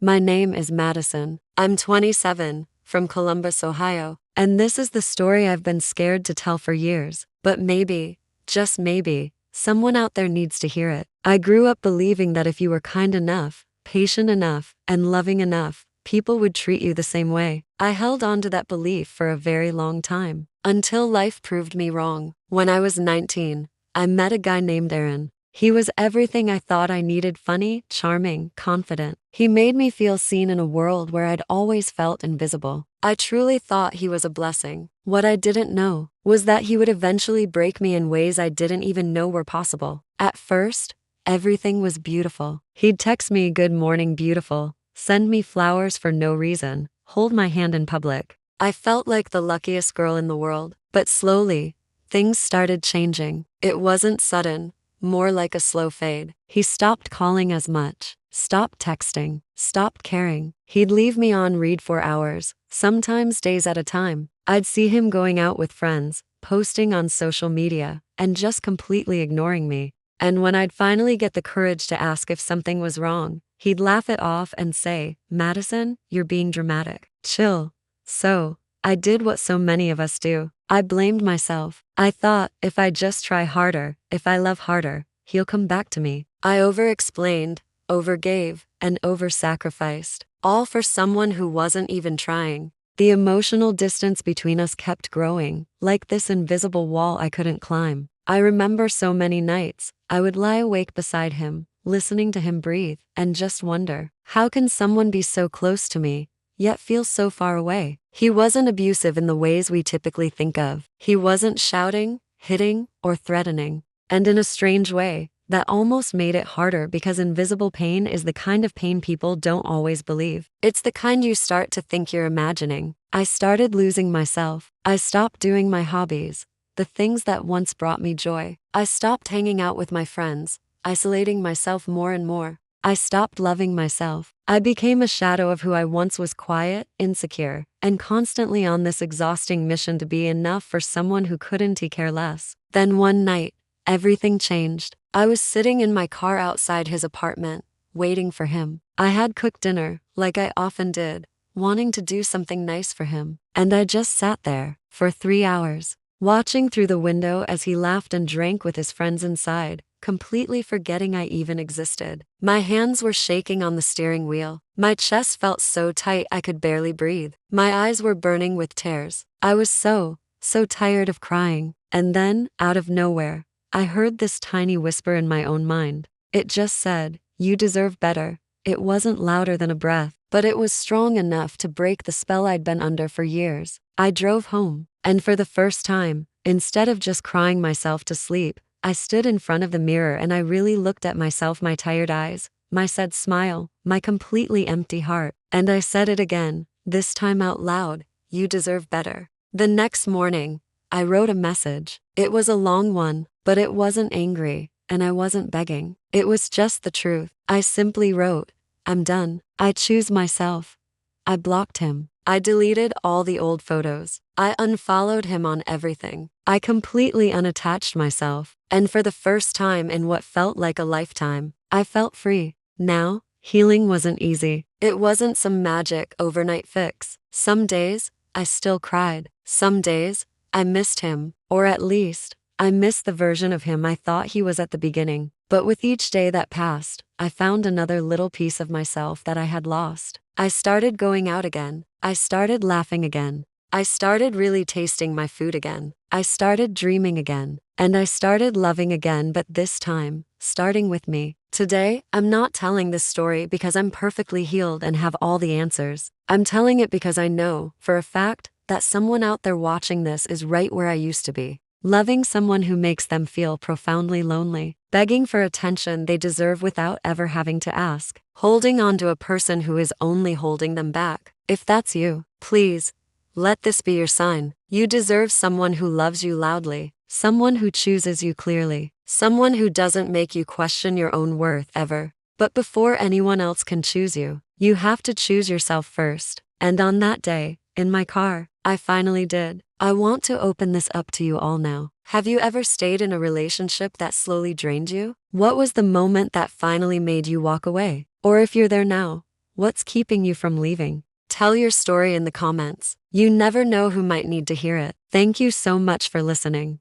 My name is Madison. I'm 27, from Columbus, Ohio, and this is the story I've been scared to tell for years. But maybe, just maybe, someone out there needs to hear it. I grew up believing that if you were kind enough, patient enough, and loving enough, people would treat you the same way. I held on to that belief for a very long time, until life proved me wrong. When I was 19, I met a guy named Aaron. He was everything I thought I needed: funny, charming, confident. He made me feel seen in a world where I'd always felt invisible. I truly thought he was a blessing. What I didn't know was that he would eventually break me in ways I didn't even know were possible. At first, everything was beautiful. He'd text me, "Good morning, beautiful," send me flowers for no reason, hold my hand in public. I felt like the luckiest girl in the world. But slowly, things started changing. It wasn't sudden, more like a slow fade. He stopped calling as much, stopped texting, stopped caring. He'd leave me on read for hours, sometimes days at a time. I'd see him going out with friends, posting on social media, and just completely ignoring me. And when I'd finally get the courage to ask if something was wrong, he'd laugh it off and say, "Madison, you're being dramatic. Chill." So, I did what so many of us do. I blamed myself. I thought, if I just try harder, if I love harder, he'll come back to me. I over-explained, overgave, and over-sacrificed, all for someone who wasn't even trying. The emotional distance between us kept growing, like this invisible wall I couldn't climb. I remember so many nights, I would lie awake beside him, listening to him breathe, and just wonder, how can someone be so close to me, yet feel so far away? He wasn't abusive in the ways we typically think of. He wasn't shouting, hitting, or threatening. And in a strange way, that almost made it harder, because invisible pain is the kind of pain people don't always believe. It's the kind you start to think you're imagining. I started losing myself. I stopped doing my hobbies, the things that once brought me joy. I stopped hanging out with my friends, isolating myself more and more. I stopped loving myself. I became a shadow of who I once was: quiet, insecure, and constantly on this exhausting mission to be enough for someone who couldn't care less. Then one night, everything changed. I was sitting in my car outside his apartment, waiting for him. I had cooked dinner, like I often did, wanting to do something nice for him. And I just sat there, for 3 hours, watching through the window as he laughed and drank with his friends inside, completely forgetting I even existed. My hands were shaking on the steering wheel. My chest felt so tight I could barely breathe. My eyes were burning with tears. I was so tired of crying. And then, out of nowhere, I heard this tiny whisper in my own mind. It just said, "You deserve better." It wasn't louder than a breath, but it was strong enough to break the spell I'd been under for years. I drove home, and for the first time, instead of just crying myself to sleep, I stood in front of the mirror and I really looked at myself, my tired eyes, my sad smile, my completely empty heart. And I said it again, this time out loud, "You deserve better." The next morning, I wrote a message. It was a long one, but it wasn't angry, and I wasn't begging. It was just the truth. I simply wrote, "I'm done. I choose myself." I blocked him. I deleted all the old photos. I unfollowed him on everything. I completely unattached myself. And for the first time in what felt like a lifetime, I felt free. Now, healing wasn't easy. It wasn't some magic overnight fix. Some days, I still cried. Some days, I missed him, or at least, I missed the version of him I thought he was at the beginning. But with each day that passed, I found another little piece of myself that I had lost. I started going out again. I started laughing again. I started really tasting my food again. I started dreaming again. And I started loving again, but this time, starting with me. Today, I'm not telling this story because I'm perfectly healed and have all the answers. I'm telling it because I know, for a fact, that someone out there watching this is right where I used to be. Loving someone who makes them feel profoundly lonely. Begging for attention they deserve without ever having to ask. Holding on to a person who is only holding them back. If that's you, please, let this be your sign. You deserve someone who loves you loudly. Someone who chooses you clearly. Someone who doesn't make you question your own worth ever. But before anyone else can choose you, you have to choose yourself first. And on that day, in my car, I finally did. I want to open this up to you all now. Have you ever stayed in a relationship that slowly drained you? What was the moment that finally made you walk away? Or if you're there now, What's keeping you from leaving? Tell your story in the comments. You never know who might need to hear it. Thank you so much for listening.